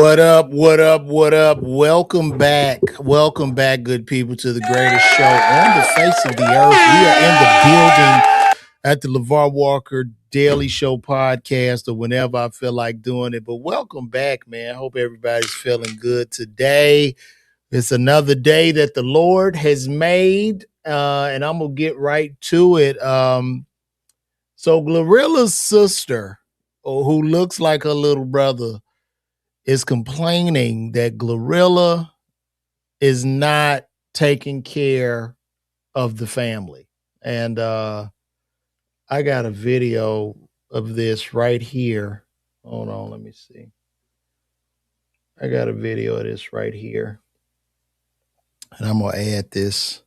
What up? What up? What up? Welcome back. Welcome back, good people, to the greatest show on the face of the earth. We are in the building at the LeVar Walker Daily Show podcast or whenever I feel like doing it. But welcome back, man. I hope everybody's feeling good today. It's another day that the Lord has made, and I'm going to get right to it. So Glorilla's sister, who looks like her little brother, is complaining that Glorilla is not taking care of the family. And I got a video of this right here. Hold on, let me see. I got a video of this right here. And I'm going to add this.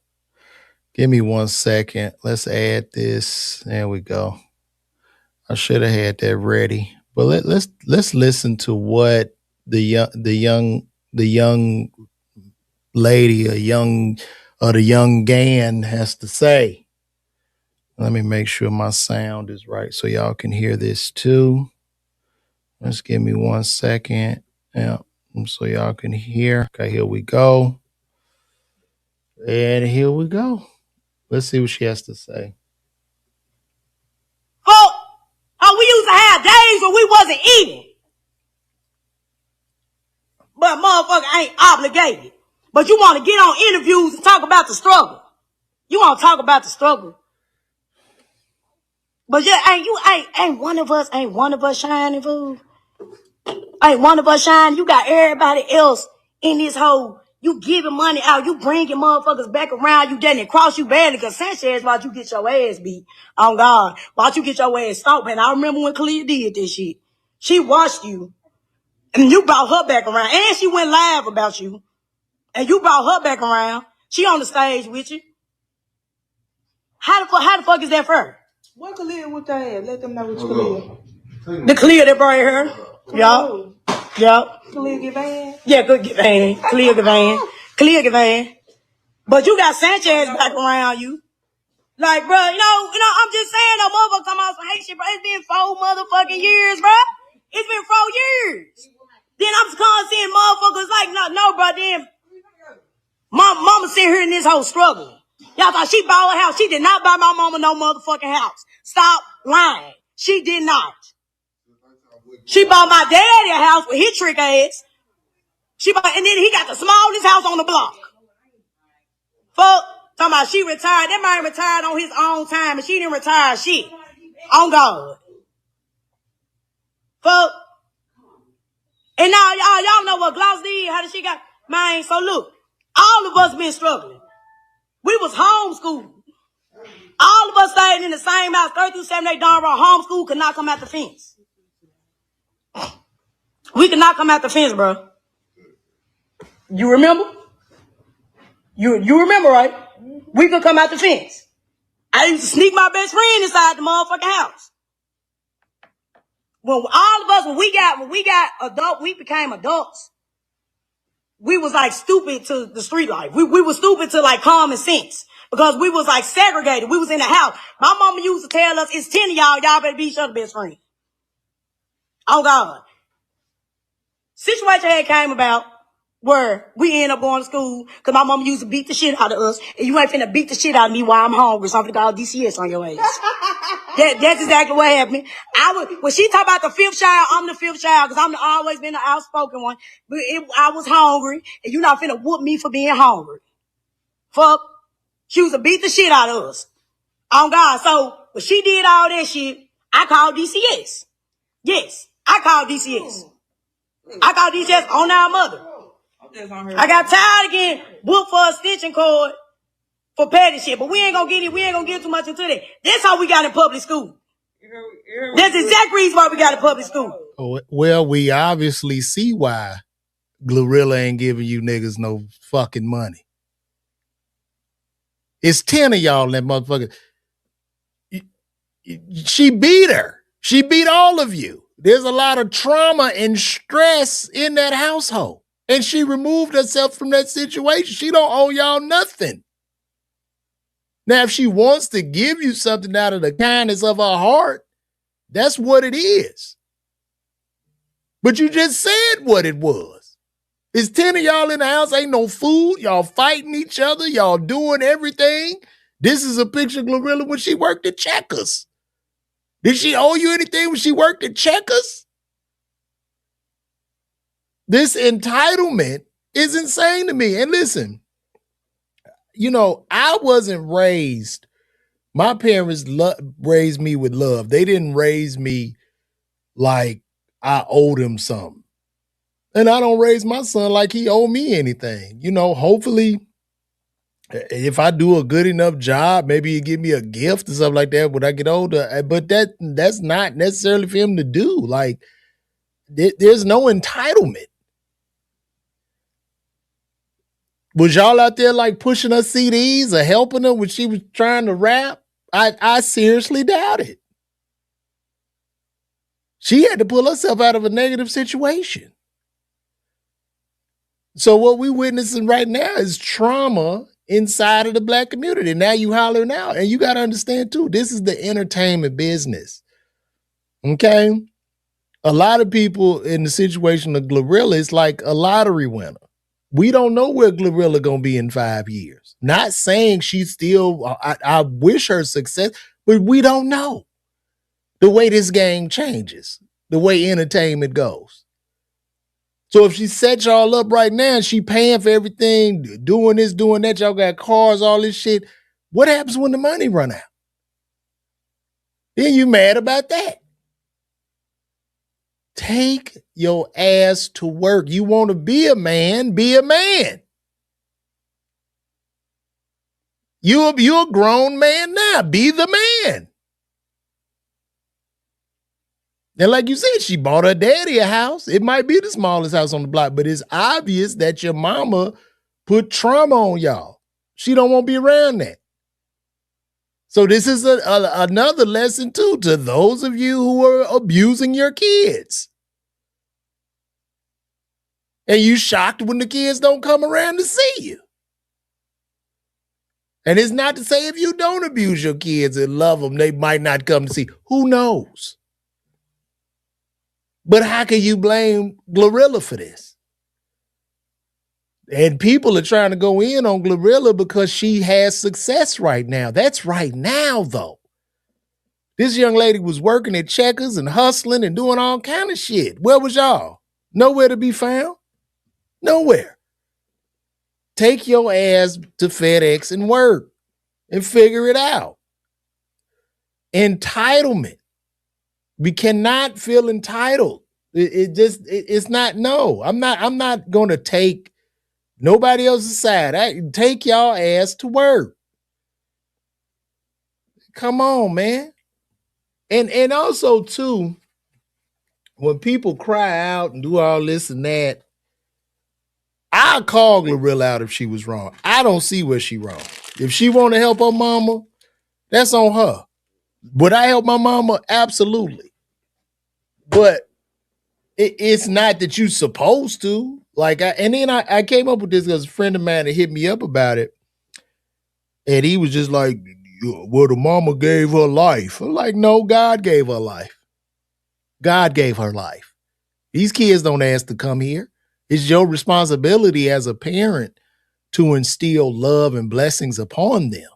Give me 1 second. Let's add this. There we go. I should have had that ready. But let's listen to what the young lady, the young Gan has to say. Let me make sure my sound is right so y'all can hear this too. Let's give me 1 second. Yeah, so y'all can hear. Okay, here we go. And here we go. Let's see what she has to say. Oh, we used to have days when we wasn't eating. But motherfucker ain't obligated. But you want to get on interviews and talk about the struggle. You want to talk about the struggle. But yeah, ain't one of us shining, fool. Ain't one of us shining. You got everybody else in this hole. You giving money out. You bringing motherfuckers back around. You didn't cross you badly because Sanchez watch you get your ass beat. On God. Watch you get your ass stomped. And I remember when Kalia did this shit. She watched you. And you brought her back around. And she went live about you. And you brought her back around. She on the stage with you. How the fuck is that for her? What Kalia with that ass? Let them know what Kalia. The Kalia that brought her. Yup. Kalia Gavan? Yeah, good Gavan. Kalia Gavan. But you got Sanchez back around you. Like, bro, you know, I'm just saying, no motherfucker come out some hate shit, bro. It's been 4 motherfucking years, bro. It's been 4 years. Then I'm just seeing motherfuckers like, no, bro, then mama sitting here in this whole struggle. Y'all thought she bought a house. She did not buy my mama no motherfucking house. Stop lying. She did not. She bought my daddy a house with his trick ass. And then he got the smallest house on the block. Fuck. Talking about she retired. That man retired on his own time and she didn't retire shit. On God. Fuck. And now y'all know what Gloss did. How did she got? Man, so look. All of us been struggling. We was homeschooled. All of us stayed in the same house. 30 through 7, they darn right homeschool could not come out the fence. We could not come out the fence, bro. You remember? You remember, right? We could come out the fence. I used to sneak my best friend inside the motherfucking house. When all of us, when we got adult, we became adults. We was like stupid to the street life. We was stupid to like common sense because we was like segregated. We was in the house. My mama used to tell us, it's 10 of y'all better be each other's best friend. Oh God. Situation had came about where we ended up going to school because my mama used to beat the shit out of us. And you ain't finna beat the shit out of me while I'm hungry. So I'm finna call DCS on your ass. That's exactly what happened. When she talk about the 5th child, I'm the 5th child because I'm always been the outspoken one. But I was hungry and you not finna whoop me for being hungry. Fuck. She used to beat the shit out of us. On God. So when she did all that shit, I called DCS. Yes, I called DCS. I called DCS on our mother. I got tired again, booked for a stitching cord for petty shit, but we ain't gonna get too much into that. That's how we got in public school. That's the exact reason why we got in public school. Oh, well, we obviously see why Glorilla ain't giving you niggas no fucking money. It's 10 of y'all in that motherfucker. She beat her. She beat all of you. There's a lot of trauma and stress in that household. And she removed herself from that situation. She don't owe y'all nothing. Now, if she wants to give you something out of the kindness of her heart, that's what it is. But you just said what it was. It's 10 of y'all in the house, ain't no food, y'all fighting each other, y'all doing everything. This is a picture of Glorilla when she worked at Checkers. Did she owe you anything when she worked at Checkers? This entitlement is insane to me. And listen, I wasn't raised, my parents raised me with love. They didn't raise me like I owed him something. And I don't raise my son like he owe me anything. Hopefully, if I do a good enough job, maybe he give me a gift or something like that when I get older. But that's not necessarily for him to do. Like, there's no entitlement. Was y'all out there like pushing her CDs or helping her when she was trying to rap? I seriously doubt it. She had to pull herself out of a negative situation. So what we witnessing right now is trauma inside of the Black community. Now you hollering out. And you got to understand too, this is the entertainment business. Okay? A lot of people in the situation of Glorilla is like a lottery winner. We don't know where Glorilla gonna be in 5 years. Not saying she's still, I wish her success, but we don't know the way this game changes, the way entertainment goes. So if she set y'all up right now and she paying for everything, doing this, doing that, y'all got cars, all this shit, what happens when the money run out? Then you mad about that. Take your ass to work. You want to be a man, be a man. You're a grown man now. Be the man. And like you said, she bought her daddy a house. It might be the smallest house on the block, but it's obvious that your mama put trauma on y'all. She don't want to be around that. So this is another lesson too to those of you who are abusing your kids. And you shocked when the kids don't come around to see you. And it's not to say if you don't abuse your kids and love them, they might not come to see. Who knows? But how can you blame Glorilla for this? And people are trying to go in on Glorilla because she has success right now. That's right now, though. This young lady was working at Checkers and hustling and doing all kind of shit. Where was y'all? Nowhere to be found. Nowhere. Take your ass to FedEx and work and figure it out. Entitlement. We cannot feel entitled. It's not, no. I'm not going to take nobody else's side. Take y'all ass to work. Come on, man. And also too, when people cry out and do all this and that, I'll call Glorilla out if she was wrong. I don't see where she wrong. If she want to help her mama, that's on her. Would I help my mama? Absolutely. But it's not that you supposed to. Like, I came up with this because a friend of mine had hit me up about it. And he was just like, well, the mama gave her life. I'm like, no, God gave her life. God gave her life. These kids don't ask to come here. It's your responsibility as a parent to instill love and blessings upon them.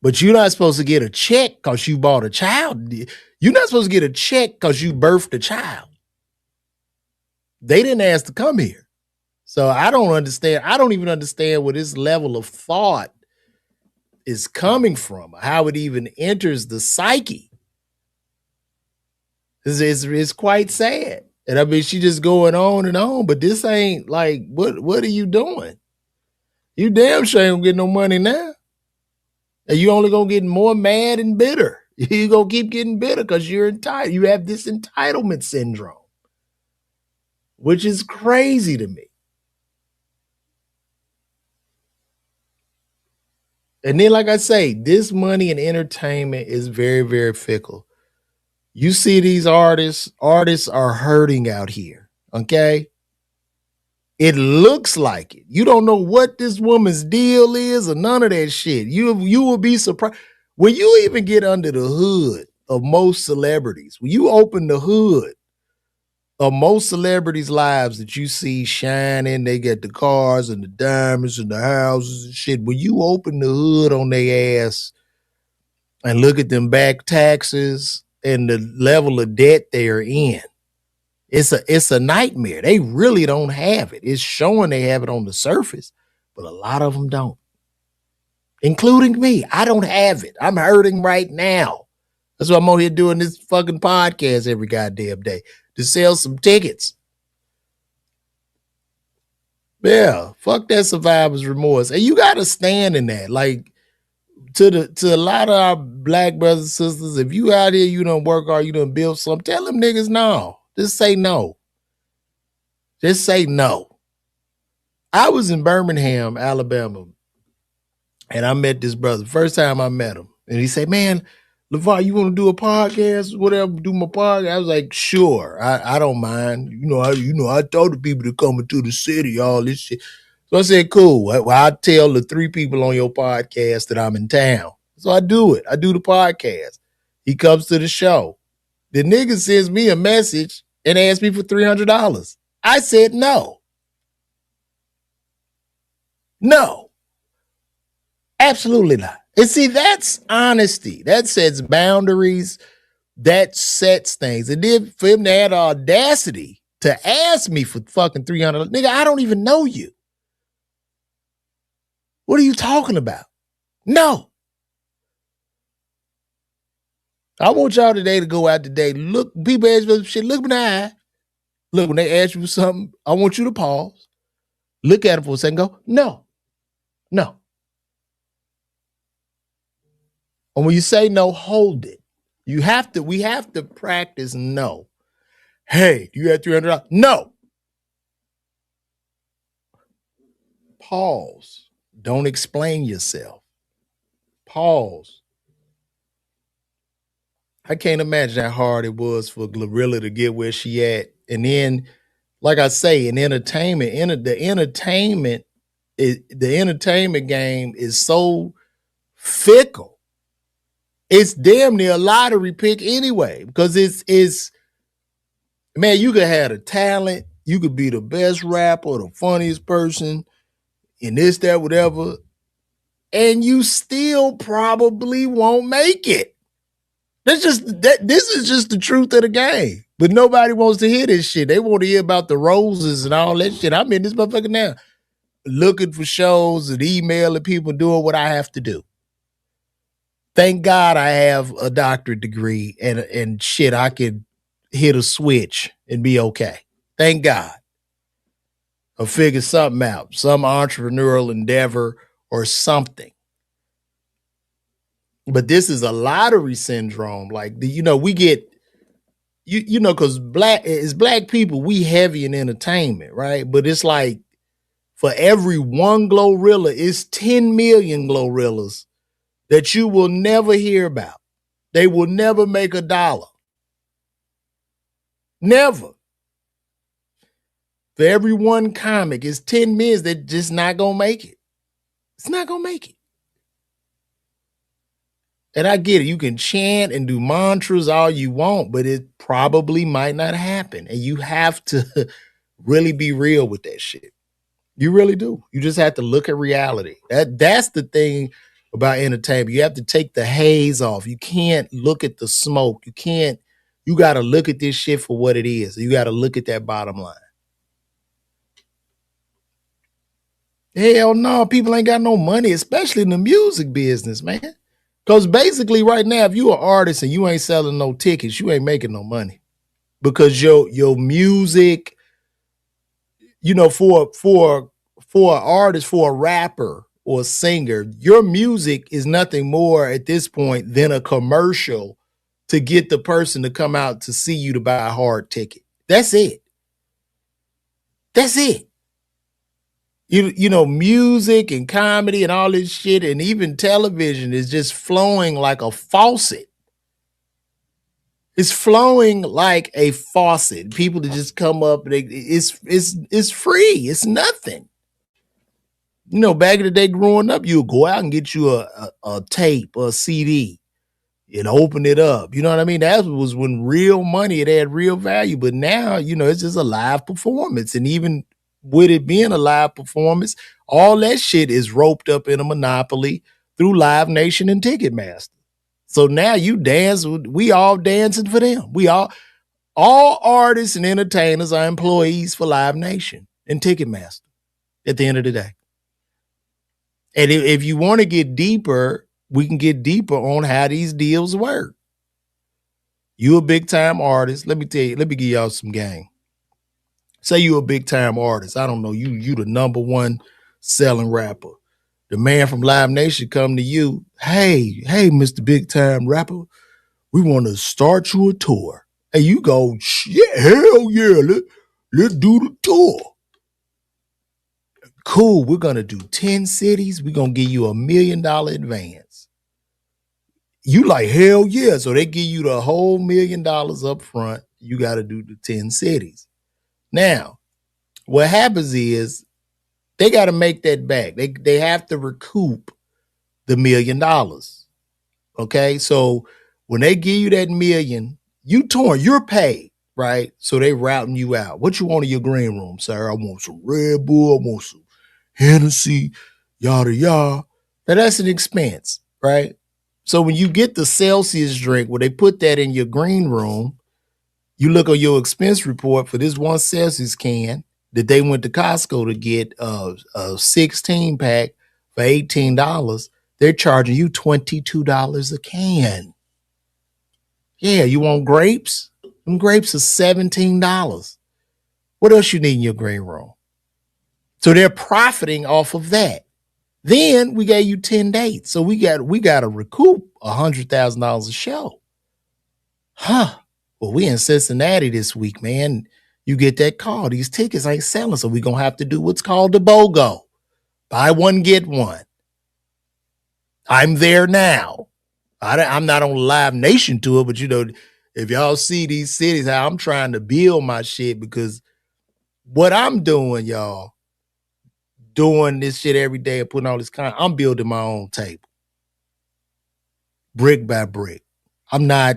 But you're not supposed to get a check because you bought a child. You're not supposed to get a check because you birthed a child. They didn't ask to come here. So I don't understand. I don't even understand where this level of thought is coming from, how it even enters the psyche. It's quite sad. And I mean, she just going on and on, but this ain't like, what are you doing? You damn sure ain't gonna get no money now. And you only gonna get more mad and bitter. You gonna keep getting bitter because you're entitled. You have this entitlement syndrome, which is crazy to me. And then, like I say, this money and entertainment is very, very fickle. You see these artists are hurting out here, okay? It looks like it. You don't know what this woman's deal is or none of that shit. You will be surprised. When you even get under the hood of most celebrities, when you open the hood of most celebrities' lives that you see shining, they get the cars and the diamonds and the houses and shit. When you open the hood on their ass and look at them back taxes and the level of debt they're in, it's a nightmare. They really don't have it. It's showing they have it on the surface, but a lot of them don't, including me. I don't have it. I'm hurting right now. That's why I'm on here doing this fucking podcast every goddamn day to sell some tickets. Yeah, fuck that survivor's remorse. And you gotta stand in that. Like to a lot of our black brothers and sisters, if you out here, you don't work hard, you don't build something, tell them niggas no. Just say no. Just say no. I was in Birmingham, Alabama, and I met this brother. First time I met him. And he said, man, LeVar, you want to do a podcast? Whatever, do my podcast. I was like, sure. I don't mind. I told the people to come into the city, all this shit. So I said, cool. Well, I tell the 3 people on your podcast that I'm in town. So I do it. I do the podcast. He comes to the show. The nigga sends me a message and asks me for $300. I said no. No. Absolutely not. And see, that's honesty. That sets boundaries. That sets things. And then for him to have the audacity to ask me for fucking $300, nigga, I don't even know you. What are you talking about? No. I want y'all today to go out today. Look, people ask me shit. Look me in the eye. Look, when they ask you for something, I want you to pause. Look at it for a second. Go, no. No. And when you say no, hold it. We have to practice no. Hey, do you have $300? No. Pause. Don't explain yourself. Pause. I can't imagine how hard it was for Glorilla to get where she at. And then, like I say, in entertainment, the entertainment game is so fickle. It's damn near a lottery pick anyway, because it's man, you could have the talent, you could be the best rapper, the funniest person, and this, that, whatever, and you still probably won't make it. This is just the truth of the game. But nobody wants to hear this shit. They want to hear about the roses and all that shit. I'm in this motherfucker now, looking for shows and emailing people, doing what I have to do. Thank God I have a doctorate degree and shit, I could hit a switch and be okay. Thank God. Or figure something out, some entrepreneurial endeavor or something. But this is a lottery syndrome. Like, we get, because black people, we heavy in entertainment, right? But it's like for every one Glorilla, it's 10 million Glorillas that you will never hear about. They will never make $1. Never. For every one comic, it's 10 million that just not gonna make it. It's not gonna make it. And I get it. You can chant and do mantras all you want, but it probably might not happen. And you have to really be real with that shit. You really do. You just have to look at reality. That's the thing about entertainment. You have to take the haze off. You can't look at the smoke. You got to look at this shit for what it is. You got to look at that bottom line. Hell no, people ain't got no money, especially in the music business, man. Because basically right now, if you're an artist and you ain't selling no tickets, you ain't making no money. Because your music, for an artist, for a rapper or a singer, your music is nothing more at this point than a commercial to get the person to come out to see you to buy a hard ticket. That's it. That's it. Music and comedy and all this shit and even television is just flowing like a faucet. It's flowing like a faucet. People to just come up, it's free. It's nothing. Back in the day growing up, you would go out and get you a tape or a CD. It opened it up. You know what I mean? That was when real money, it had real value. But now, it's just a live performance. And even with it being a live performance, all that shit is roped up in a monopoly through Live Nation and Ticketmaster. So now you dance, we all dancing for them. All artists and entertainers are employees for Live Nation and Ticketmaster at the end of the day. And if you want to get deeper, we can get deeper on how these deals work. You a big time artist. Let me give y'all some game. Say you a big time artist. I don't know, you the number one selling rapper. The man from Live Nation come to you. Hey, Mr. Big Time Rapper, we want to start you a tour. And you go, yeah, hell yeah, let's do the tour. Cool, we're going to do 10 cities. We're going to give you $1 million advance. You like, hell yeah. So they give you the whole $1 million up front. You got to do the 10 cities. Now, what happens is they got to make that back. They have to recoup the $1 million. Okay, so when they give you that $1 million, you're paid, right? So they routing you out. What you want in your green room, sir? I want some Red Bull. I want some Hennessy, yada yada. Now that's an expense, right? So when you get the Celsius drink, where they put that in your green room, you look on your expense report for this one Celsius can that they went to Costco to get a 16 pack for $18. They're charging you $22 a can. Yeah, you want grapes? Them grapes are $17. What else you need in your green room? So they're profiting off of that. Then we gave you 10 dates. So we got to recoup $100,000 a show. Huh. Well, we in Cincinnati this week, man. You get that call. These tickets ain't selling. So we're going to have to do what's called the BOGO. Buy one, get one. I'm there now. I'm not on Live Nation tour, but if y'all see these cities, how I'm trying to build my shit, because what I'm doing, y'all, doing this shit every day and putting all this content, I'm building my own table. Brick by brick. I'm not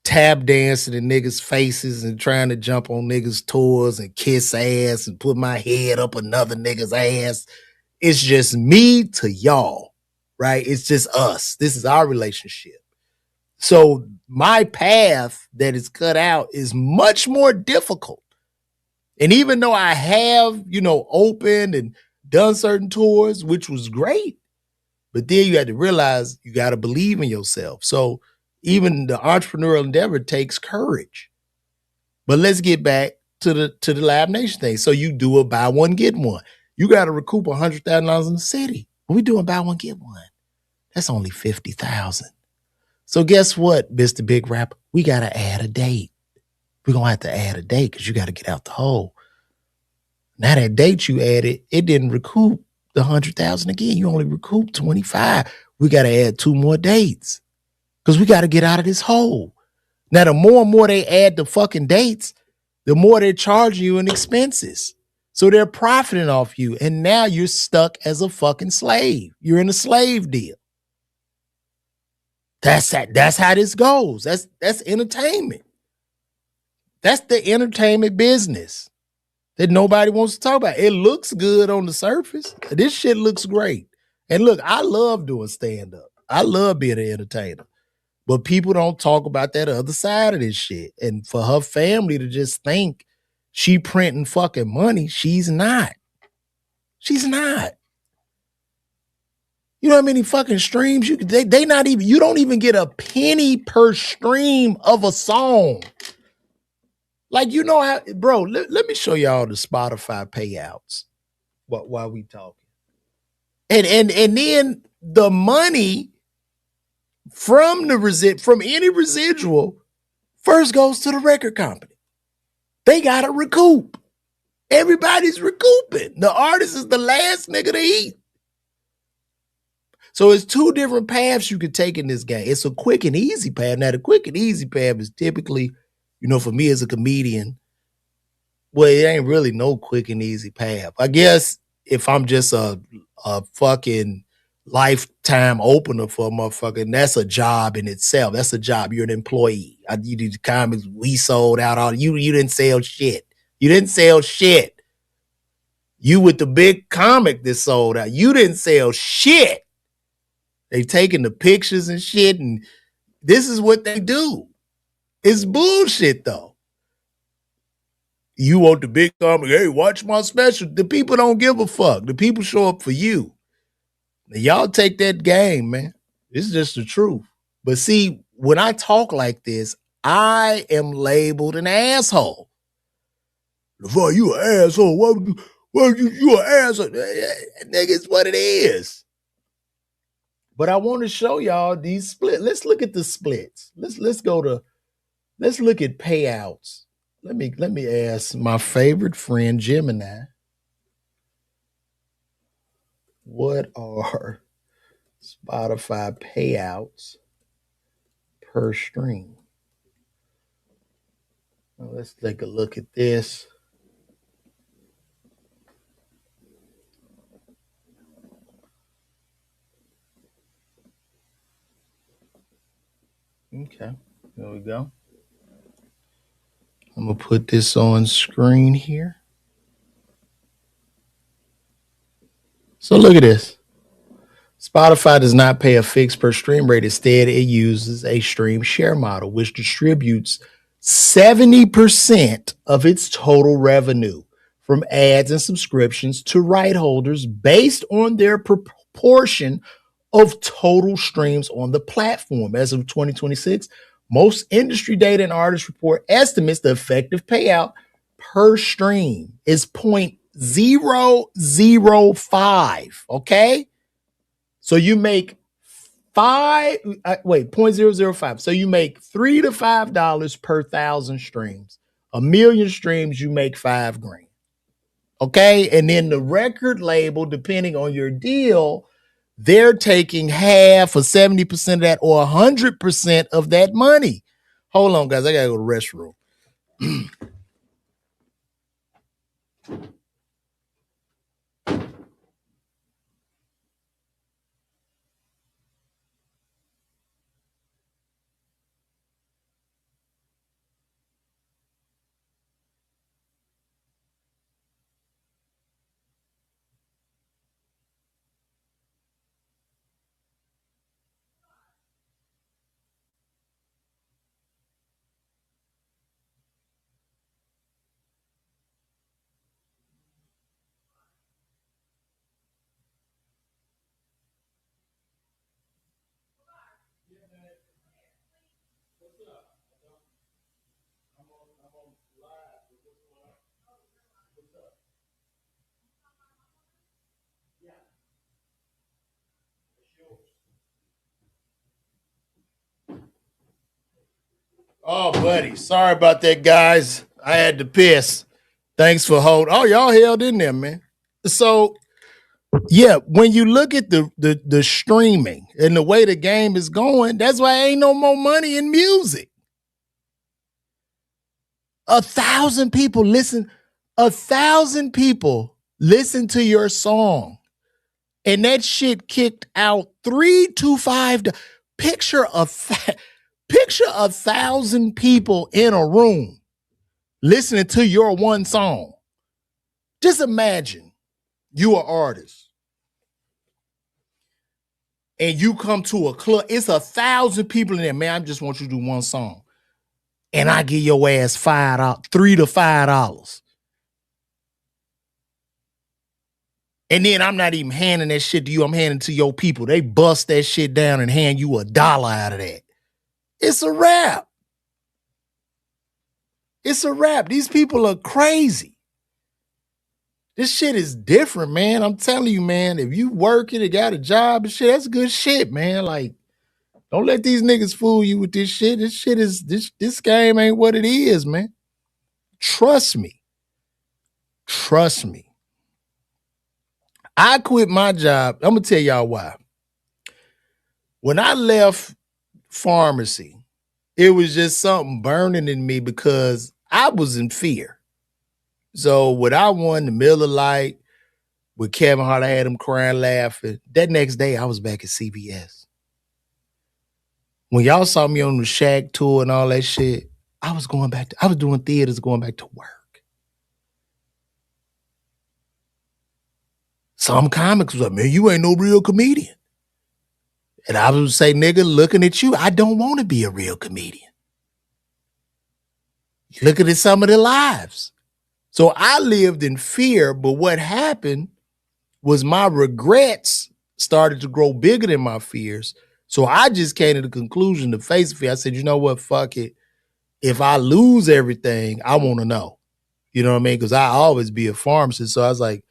tap dancing in niggas' faces and trying to jump on niggas' tours and kiss ass and put my head up another nigga's ass. It's just me to y'all, right? It's just us. This is our relationship. So my path that is cut out is much more difficult. And even though I have, opened and done certain tours, which was great, but then you had to realize you got to believe in yourself. So even the entrepreneurial endeavor takes courage. But let's get back to the Live Nation thing. So you do a buy one, get one. You got to recoup $100,000 in the city. What we doing buy one, get one? That's only $50,000. So guess what, Mr. Big Rapper? We got to add a date. We're going to have to add a date because you got to get out the hole. Now that date you added, it didn't recoup the $100,000 again. You only recouped 25. We got to add 2 more dates because we got to get out of this hole. Now, the more and more they add the fucking dates, the more they're charging you in expenses. So they're profiting off you. And now you're stuck as a fucking slave. You're in a slave deal. That's how this goes. That's entertainment. That's the entertainment business that nobody wants to talk about. It looks good on the surface. This shit looks great. And look, I love doing stand-up. I love being an entertainer. But people don't talk about that other side of this shit. And for her family to just think she printing fucking money, she's not. She's not. You know how many fucking streams they not even, you don't even get a penny per stream of a song. Like, how, bro, let me show y'all the Spotify payouts while we talking. And then the money from any residual first goes to the record company. They gotta recoup. Everybody's recouping. The artist is the last nigga to eat. So it's 2 different paths you could take in this game. It's a quick and easy path. Now, the quick and easy path is typically, for me as a comedian, well, it ain't really no quick and easy path. I guess if I'm just a fucking lifetime opener for a motherfucker, and that's a job in itself. That's a job. You're an employee. You did the comics. We sold out all you. You didn't sell shit. You didn't sell shit. You with the big comic that sold out. You didn't sell shit. They taking the pictures and shit, and this is what they do. It's bullshit though. You want the big comic? Hey, watch my special. The people don't give a fuck. The people show up for you. Now, y'all take that game, man. It's just the truth. But see, when I talk like this, I am labeled an asshole. LeVar, you an asshole. You an asshole? Nigga, it's what it is. But I want to show y'all these splits. Let's look at the splits. Let's look at payouts. Let me ask my favorite friend Gemini. What are Spotify payouts per stream? Well, let's take a look at this. Okay, there we go. I'm going to put this on screen here. So look at this. Spotify does not pay a fixed per stream rate. Instead, it uses a stream share model, which distributes 70% of its total revenue from ads and subscriptions to right holders based on their proportion of total streams on the platform. As of 2026, most industry data and artist report estimates the effective payout per stream is 0.005. Okay? So you make 0.005. So you make $3 to $5 per 1,000 streams. 1,000,000 streams, you make $5,000. Okay. And then the record label, depending on your deal, they're taking half or 70% of that or 100% of that money. Hold on, guys. I gotta go to the restroom. Oh, buddy. Sorry about that, guys. I had to piss. Thanks for holding. Oh, y'all held in there, man. So, yeah, when you look at the streaming and the way the game is going, that's why ain't no more money in music. 1,000 people listen. 1,000 people listen to your song, and that shit kicked out $3 to $5. Picture 1,000 people in a room listening to your one song. Just imagine you are an artist and you come to a club. It's 1,000 people in there. Man, I just want you to do one song. And I give your ass $3 to $5. And then I'm not even handing that shit to you. I'm handing it to your people. They bust that shit down and hand you $1 out of that. It's a wrap. It's a wrap. These people are crazy. This shit is different, man. I'm telling you, man. If you working and got a job and shit, that's good shit, man. Like, don't let these niggas fool you with this shit. This game ain't what it is, man. Trust me. Trust me. I quit my job. I'm gonna tell y'all why. When I left pharmacy, it was just something burning in me because I was in fear. So what I won, the Miller Lite, With Kevin Hart, I had him crying, laughing. That next day, I was back at CBS. When y'all saw me on the Shaq tour and all that shit, I was doing theaters, going back to work. Some comics was like, man, you ain't no real comedian. And I would say, nigga, looking at you, I don't want to be a real comedian. Looking at some of their lives. So I lived in fear, but what happened was my regrets started to grow bigger than my fears. So I just came to the conclusion to face fear. I said, you know what, fuck it. If I lose everything, I want to know. You know what I mean? Because I always be a pharmacist. So I was like,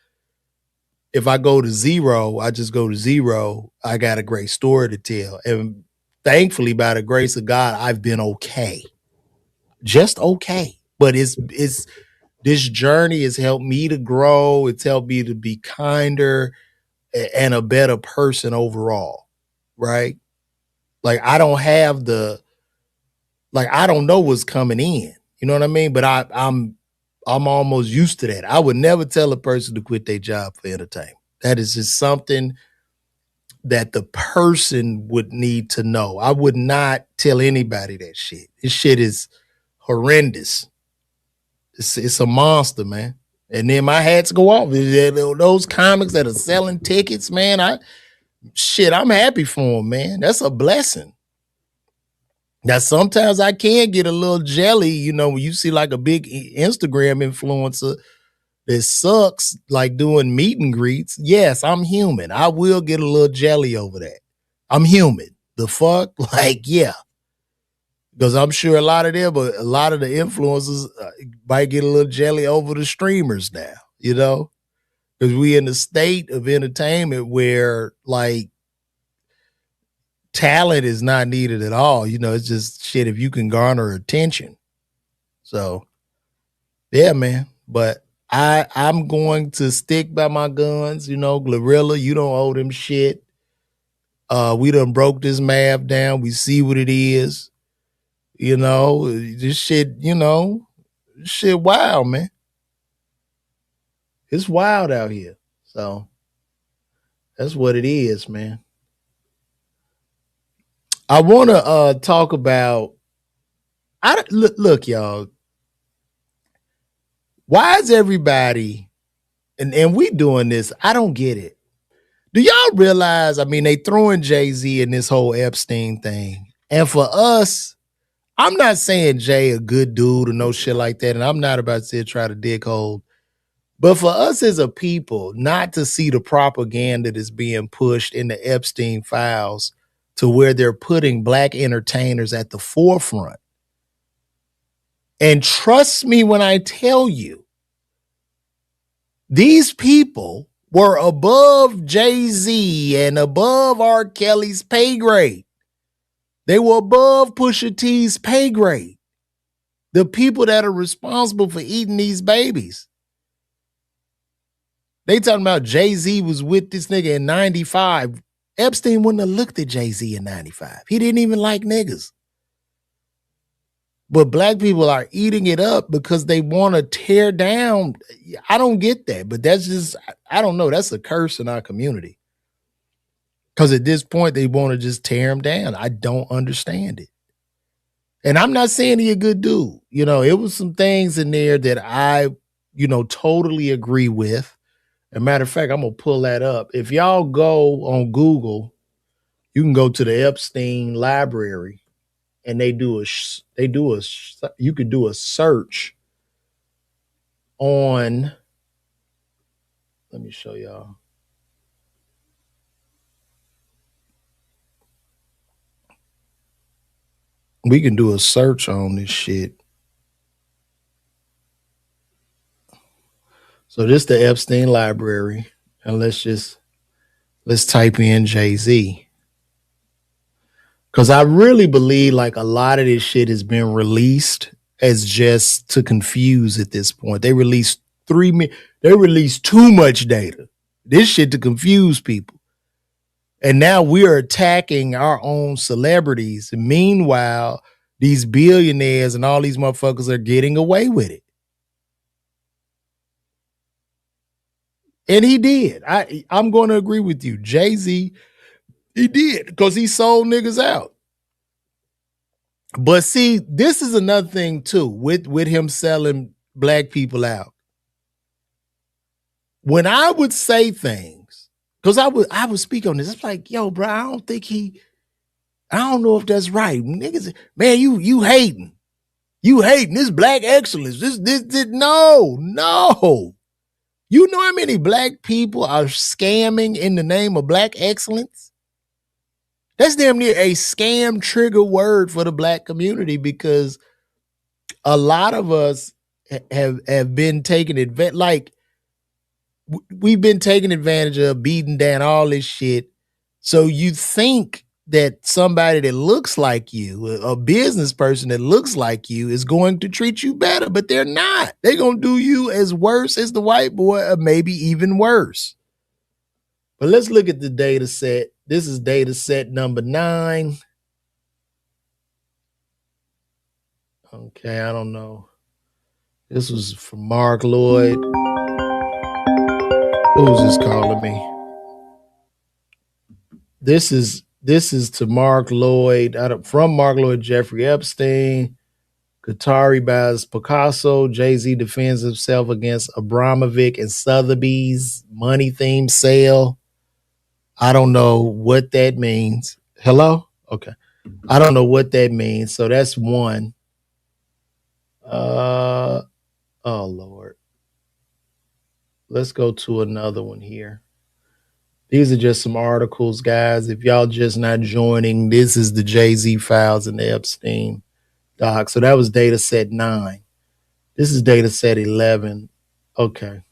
if I go to zero, I just go to zero. I got a great story to tell. And thankfully, by the grace of God, I've been okay. Just okay. But it's this journey has helped me to grow. It's helped me to be kinder and a better person overall. Right? Like I don't know what's coming in. You know what I mean? But I'm almost used to that. I would never tell a person to quit their job for entertainment. That is just something that the person would need to know. I would not tell anybody that shit. This shit is horrendous. It's a monster, man. And then my hats go off. Those comics that are selling tickets, man, I'm happy for them, man. That's a blessing. Now, sometimes I can get a little jelly, you know, when you see like a big Instagram influencer that sucks, like doing meet and greets. Yes, I'm human. I will get a little jelly over that. I'm human. The fuck? Like, yeah. Because I'm sure a lot of the influencers might get a little jelly over the streamers now, you know? Because we in a state of entertainment where, like, talent is not needed at all. You know, it's just shit if you can garner attention. So, yeah, man. But I'm going to stick by my guns. You know, Glorilla, you don't owe them shit. We done broke this math down. We see what it is. You know, this shit, shit wild, man. It's wild out here. So that's what it is, man. I want to talk about. Look, y'all. Why is everybody and we doing this? I don't get it. Do y'all realize? I mean, they throwing Jay-Z in this whole Epstein thing, and for us, I'm not saying Jay a good dude or no shit like that, and I'm not about to try to dig hole. But for us as a people, not to see the propaganda that's being pushed in the Epstein files to where they're putting black entertainers at the forefront. And trust me when I tell you, these people were above Jay-Z and above R. Kelly's pay grade. They were above Pusha T's pay grade. The people that are responsible for eating these babies. They talking about Jay-Z was with this nigga in 95. Epstein wouldn't have looked at Jay-Z in 95. He didn't even like niggas. But black people are eating it up because they want to tear down. I don't get that, but that's just, I don't know. That's a curse in our community. Because at this point, they want to just tear him down. I don't understand it. And I'm not saying he a good dude. You know, it was some things in there that I, totally agree with. As a matter of fact, I'm going to pull that up. If y'all go on Google, you can go to the Epstein library and you could do a search on, let me show y'all. We can do a search on this shit. So this the Epstein library. And let's type in Jay-Z. Because I really believe like a lot of this shit has been released as just to confuse at this point. They released too much data. This shit to confuse people. And now we're attacking our own celebrities. Meanwhile, these billionaires and all these motherfuckers are getting away with it. And he did. I'm going to agree with you. Jay-Z, he did because he sold niggas out. But see, this is another thing too with him selling black people out. When I would say things, because I would speak on this, it's like, yo, bro, I don't know if that's right. Niggas, man, you hating. You hating this black excellence. This. No. You know how many black people are scamming in the name of black excellence? That's damn near a scam trigger word for the black community because a lot of us have been taking advantage. Like we've been taking advantage of, beating down all this shit. So you think that somebody that looks like you, a business person that looks like you, is going to treat you better, but they're not. They're going to do you as worse as the white boy, or maybe even worse. But let's look at the data set. This is data set number 9. Okay, I don't know. This was from Mark Lloyd. Who's this calling me? This is to Mark Lloyd, from Mark Lloyd, Jeffrey Epstein. Qatari buys Picasso. Jay-Z defends himself against Abramovich and Sotheby's money themed sale. I don't know what that means. Hello? Okay. I don't know what that means. So that's one. Oh Lord. Let's go to another one here. These are just some articles, guys. If y'all just not joining, this is the Jay-Z files and the Epstein doc. So that was data set 9. This is data set 11. Okay.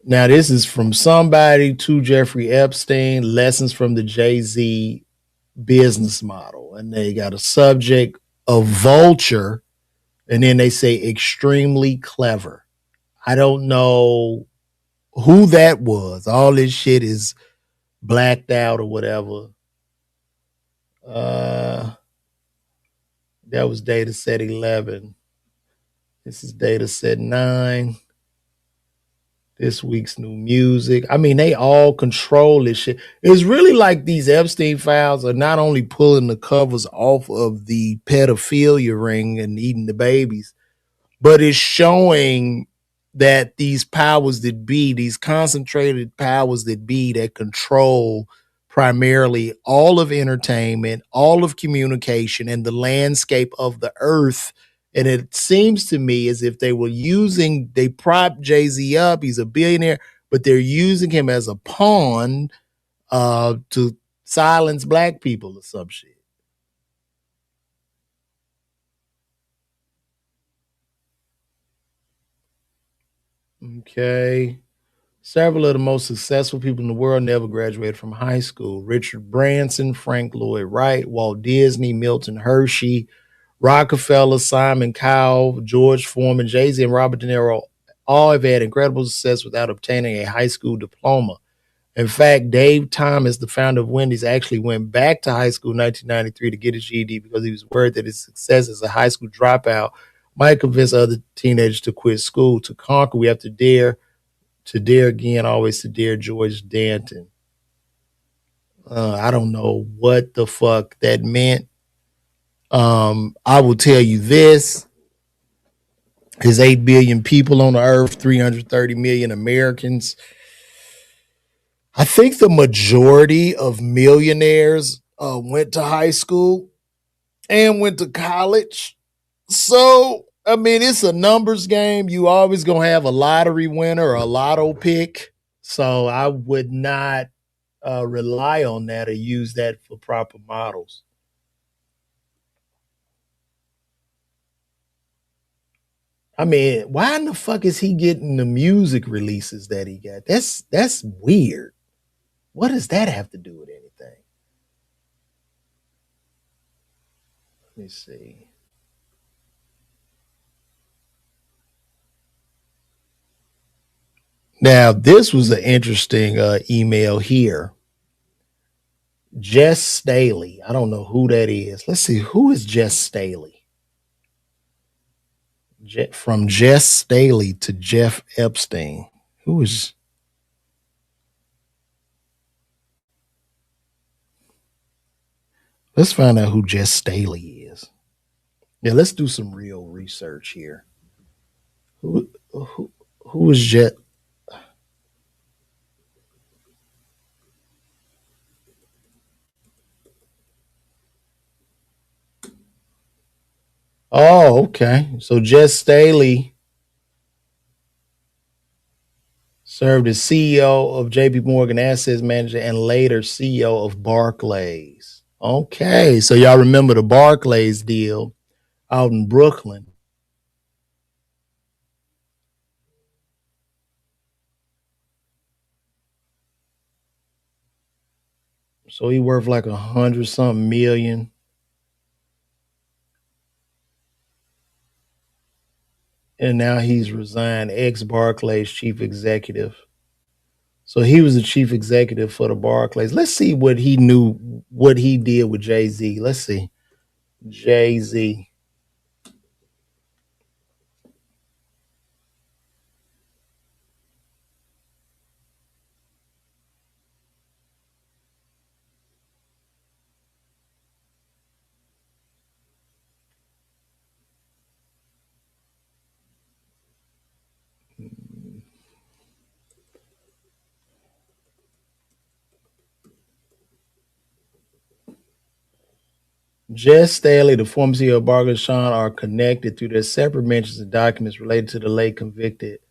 Now this is from somebody to Jeffrey Epstein, lessons from the Jay-Z business model. And they got a subject of vulture, and then they say extremely clever. I don't know who that was. All this shit is blacked out or whatever. That was data set 11. This is data set 9. This week's new music. I mean, they all control this shit. It's really like these Epstein files are not only pulling the covers off of the pedophilia ring and eating the babies, but it's showing that these powers that be, these concentrated powers that be that control primarily all of entertainment, all of communication, and the landscape of the earth. And it seems to me as if they prop Jay-Z up. He's a billionaire, but they're using him as a pawn to silence black people or some shit. Okay. Several of the most successful people in the world never graduated from high school. Richard Branson, Frank Lloyd Wright, Walt Disney, Milton Hershey, Rockefeller, Simon Cowell, George Foreman, Jay-Z, and Robert De Niro all have had incredible success without obtaining a high school diploma. In fact, Dave Thomas, the founder of Wendy's, actually went back to high school in 1993 to get his GED because he was worried that his success as a high school dropout might convince other teenagers to quit school. To conquer, we have to dare again, always to dare George Danton. I don't know what the fuck that meant. I will tell you this. There's 8 billion people on the earth, 330 million Americans. I think the majority of millionaires went to high school and went to college. So, I mean, it's a numbers game. You always going to have a lottery winner or a lotto pick. So I would not rely on that or use that for proper models. I mean, why in the fuck is he getting the music releases that he got? That's weird. What does that have to do with anything? Let me see. Now, this was an interesting email here. Jess Staley. I don't know who that is. Let's see. Who is Jess Staley? From Jess Staley to Jeff Epstein. Who is? Let's find out who Jess Staley is. Yeah, let's do some real research here. Who is Jess? Oh, okay. So Jess Staley served as CEO of JP Morgan Asset Manager and later CEO of Barclays. Okay, so y'all remember the Barclays deal out in Brooklyn. So he worth like 100 something million. And now he's resigned, ex Barclays chief executive. So he was the chief executive for the Barclays. Let's see what he knew, what he did with Jay Z. Let's see. Jay Z. Jess Staley, the former CEO of Barclays, Sean are connected through their separate mentions and documents related to the late convicted.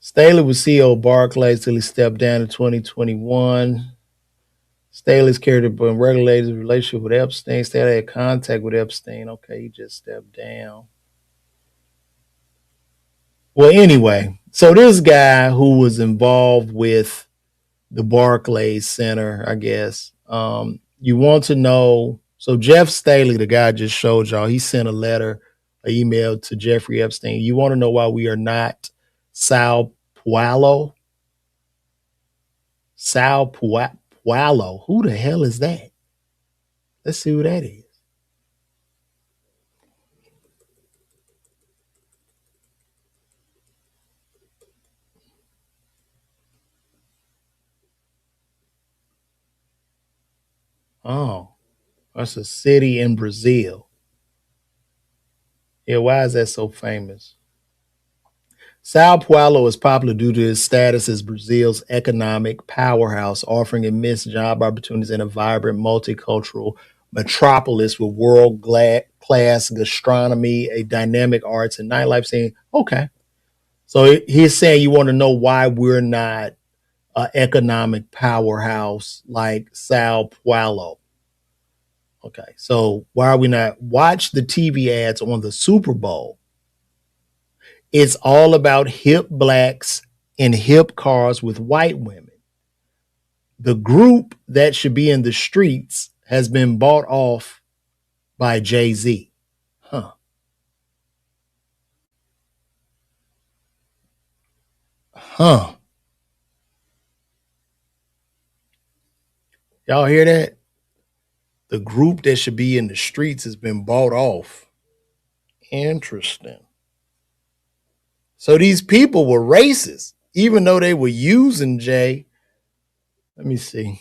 Staley was CEO of Barclays till he stepped down in 2021. Staley's carried a regulated relationship with Epstein. Staley had contact with Epstein. Okay, he just stepped down. Well, anyway, so this guy who was involved with the Barclays Center, I guess, you want to know. So Jeff Staley, the guy I just showed y'all, he sent a letter, an email to Jeffrey Epstein. You want to know why we are not Sao Paulo? Sao Paulo. Who the hell is that? Let's see who that is. Oh, that's a city in Brazil. Yeah, why is that so famous? Sao Paulo is popular due to its status as Brazil's economic powerhouse, offering immense job opportunities in a vibrant multicultural metropolis with world class gastronomy, a dynamic arts and nightlife scene. Okay. So he's saying you want to know why we're not an economic powerhouse like Sao Paulo. Okay. So why are we not? Watch the TV ads on the Super Bowl. It's all about hip blacks in hip cars with white women. The group that should be in the streets has been bought off by Jay Z. Huh. Huh. Y'all hear that? The group that should be in the streets has been bought off. Interesting. So these people were racist, even though they were using Jay. Let me see.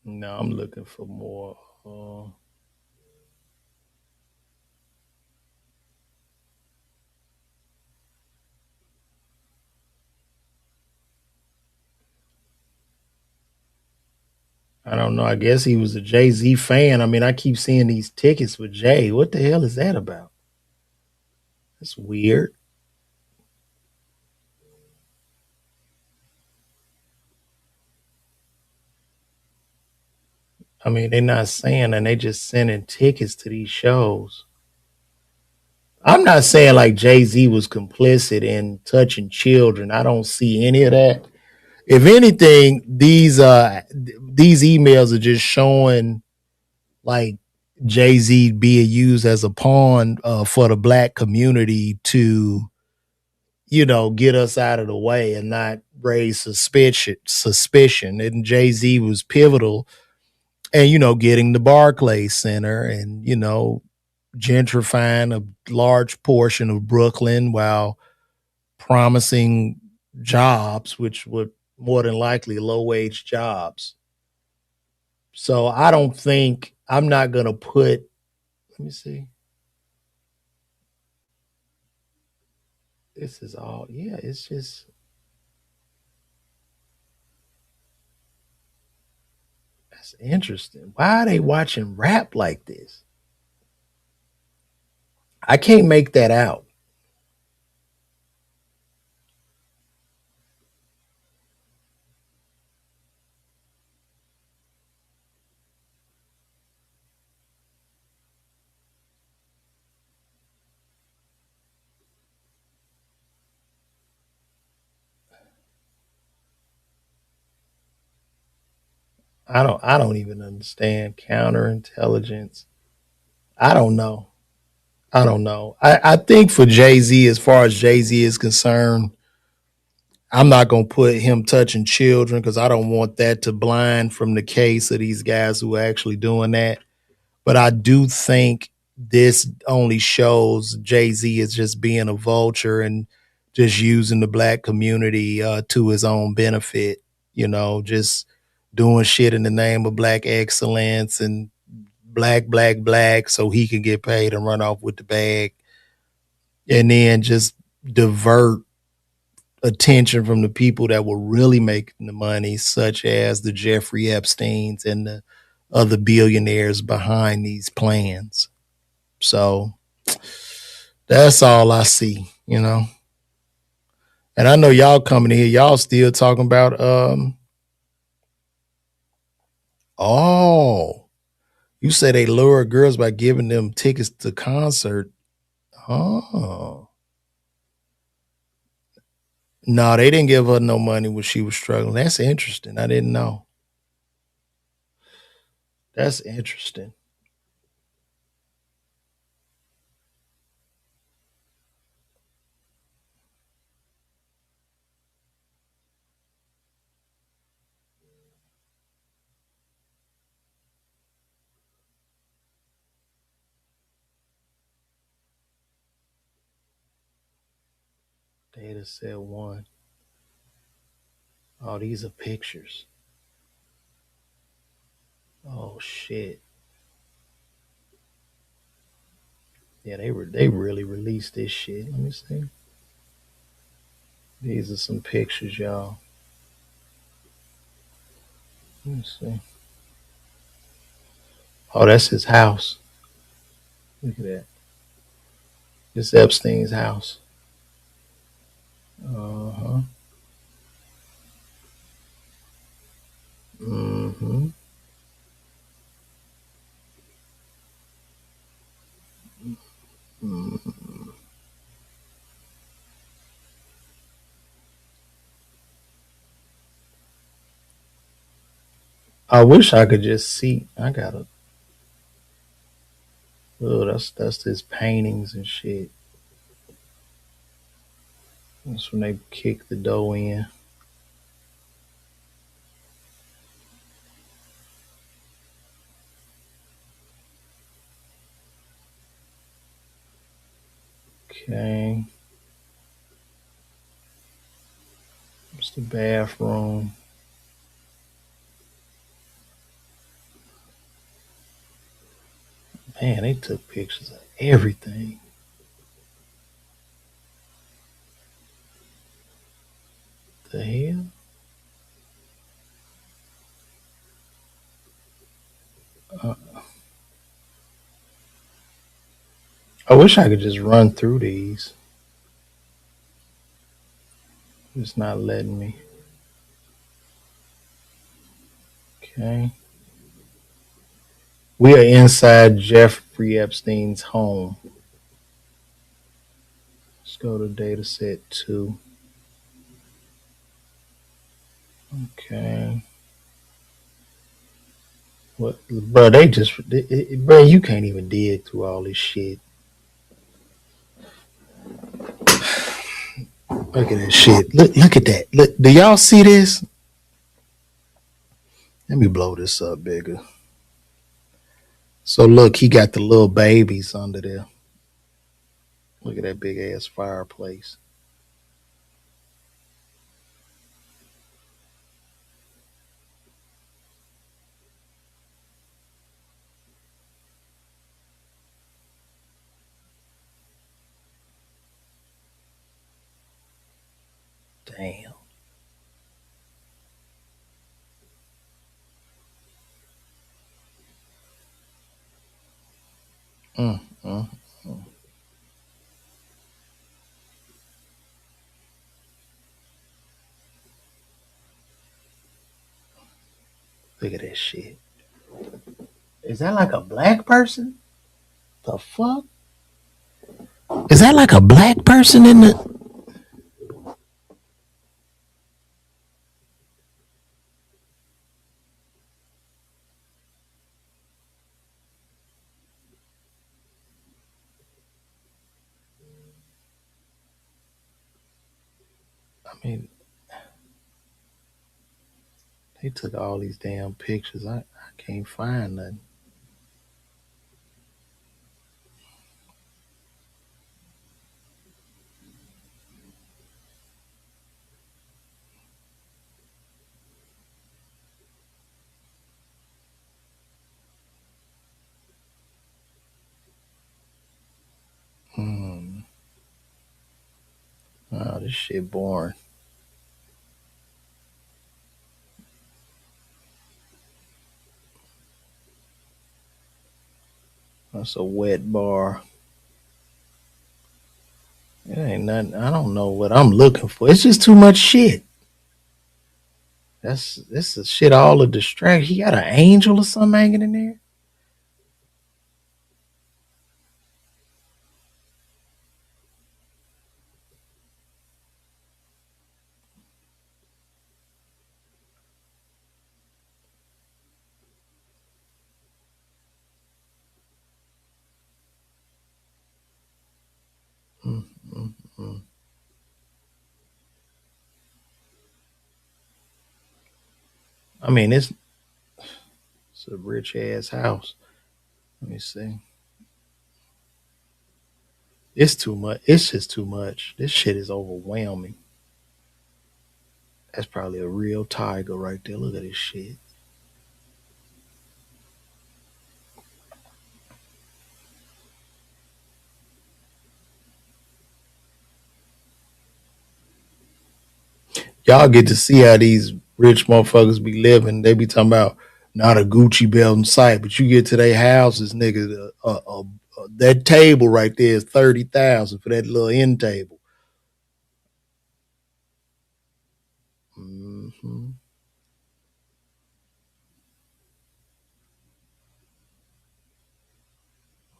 No, I'm looking for more. I don't know. I guess he was a Jay Z fan. I mean, I keep seeing these tickets with Jay. What the hell is that about? That's weird. I mean, they're not saying, and they just sending tickets to these shows. I'm not saying like Jay Z was complicit in touching children. I don't see any of that. If anything, these emails are just showing like Jay-Z being used as a pawn for the black community to, get us out of the way and not raise suspicion. And Jay-Z was pivotal and, getting the Barclays Center and, gentrifying a large portion of Brooklyn while promising jobs, which would more than likely low wage jobs. So I don't think I'm not going to put, let me see. This is all, yeah, it's just, that's interesting. Why are they watching rap like this? I can't make that out. I don't even understand counterintelligence. I don't know. I don't know. I think for Jay-Z, as far as Jay-Z is concerned, I'm not gonna put him touching children because I don't want that to blind from the case of these guys who are actually doing that. But I do think this only shows Jay-Z is just being a vulture and just using the black community to his own benefit, just doing shit in the name of black excellence and black so he can get paid and run off with the bag and then just divert attention from the people that were really making the money, such as the Jeffrey Epsteins and the other billionaires behind these plans. So that's all I see. And I know y'all coming in here, y'all still talking about oh, you say they lure girls by giving them tickets to concert. Oh. No, they didn't give her no money when she was struggling. That's interesting. I didn't know. That's interesting. Data set one. Oh, these are pictures. Oh shit. Yeah, they really released this shit. Let me see. These are some pictures, y'all. Let me see. Oh, that's his house. Look at that. It's Epstein's house. Uh huh. Mm-hmm. Mm-hmm. I wish I could just see. I gotta. Oh, that's his paintings and shit. That's when they kick the dough in. Okay. It's the bathroom. Man, they took pictures of everything. The hell? Uh, I wish I could just run through these. It's not letting me. Okay. We are inside Jeffrey Epstein's home. Let's go to data set two. Okay. What, bro? Bro, you can't even dig through all this shit. Look at that shit. Look at that. Look, do y'all see this? Let me blow this up bigger. So look, he got the little babies under there. Look at that big ass fireplace. Damn. Mm, mm. Look at that shit. Is that like a black person? The fuck? Is that like a black person in the? I mean, they took all these damn pictures. I can't find nothing. Hmm. Oh, this shit boring. That's a wet bar. It ain't nothing. I don't know what I'm looking for. It's just too much shit. This is shit all a distract. He got an angel or something hanging in there. Mm, mm, mm. I mean, it's a rich ass house. Let me see. It's too much. It's just too much. This shit is overwhelming. That's probably a real tiger right there. Look at this shit. Y'all get to see how these rich motherfuckers be living. They be talking about not a Gucci belt in sight, but you get to their houses, nigga. That table right there is 30,000 for that little end table. Hmm.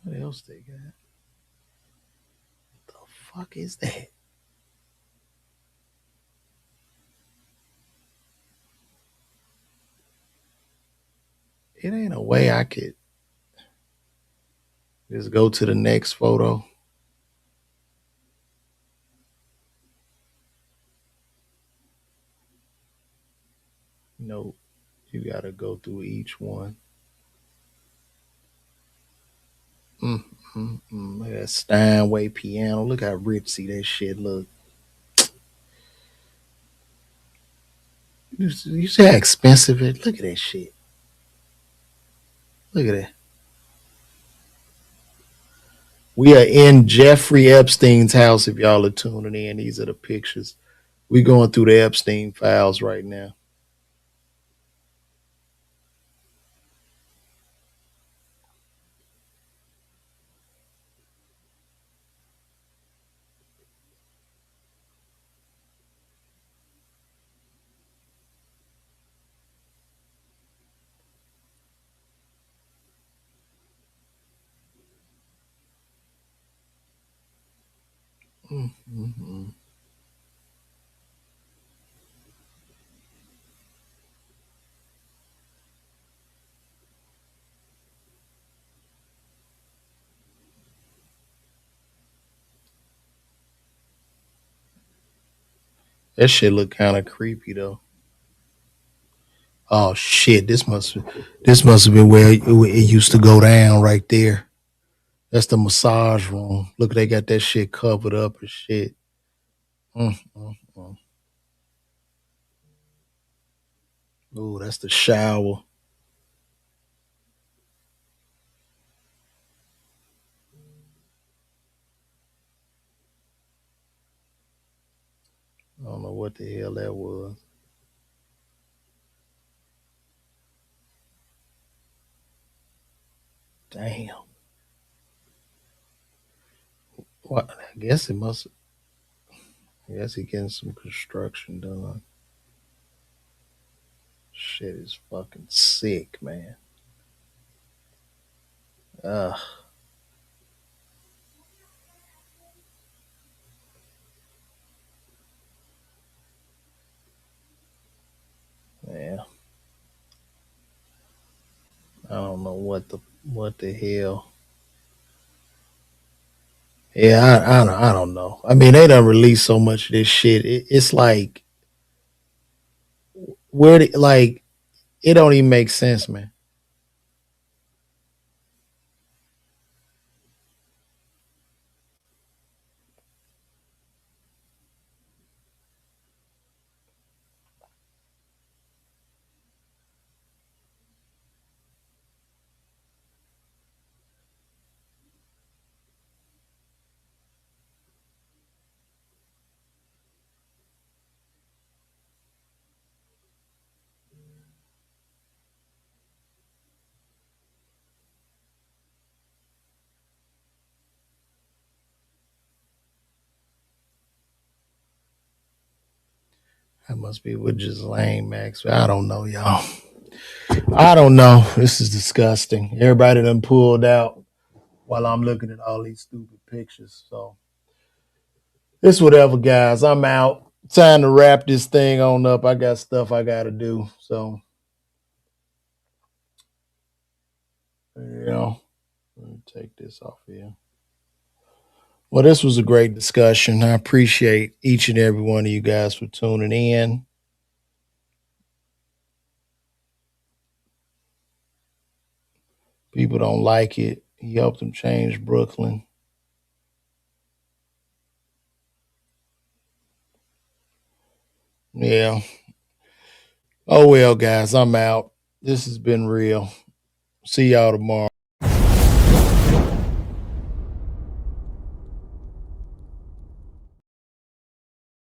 What else they got? The fuck is that? It ain't a way I could just go to the next photo. No, you gotta go through each one. Mm, Look at that Steinway piano. Look how ritzy that shit look. You see how expensive it? Look at that shit. Look at that. We are in Jeffrey Epstein's house. If y'all are tuning in, these are the pictures. We going through the Epstein files right now. Mm, mm, mm. That shit look kind of creepy though. Oh shit! This must have been where it used to go down right there. That's the massage room. Look, they got that shit covered up and shit. Mm. Oh, that's the shower. I don't know what the hell that was. Damn. What? I guess it must. I guess he getting some construction done. Shit is fucking sick, man. Ugh, man. I don't know what the hell. Yeah, I don't know. I mean, they done released so much of this shit. It's like like it don't even make sense, man. That must be with just lame, Max. I don't know, y'all. I don't know. This is disgusting. Everybody done pulled out while I'm looking at all these stupid pictures. So it's whatever, guys. I'm out. Time to wrap this thing on up. I got stuff I gotta do. So yeah. Let me take this off here. Well, this was a great discussion. I appreciate each and every one of you guys for tuning in. People don't like it. He helped them change Brooklyn. Yeah. Oh well, guys, I'm out. This has been real. See y'all tomorrow.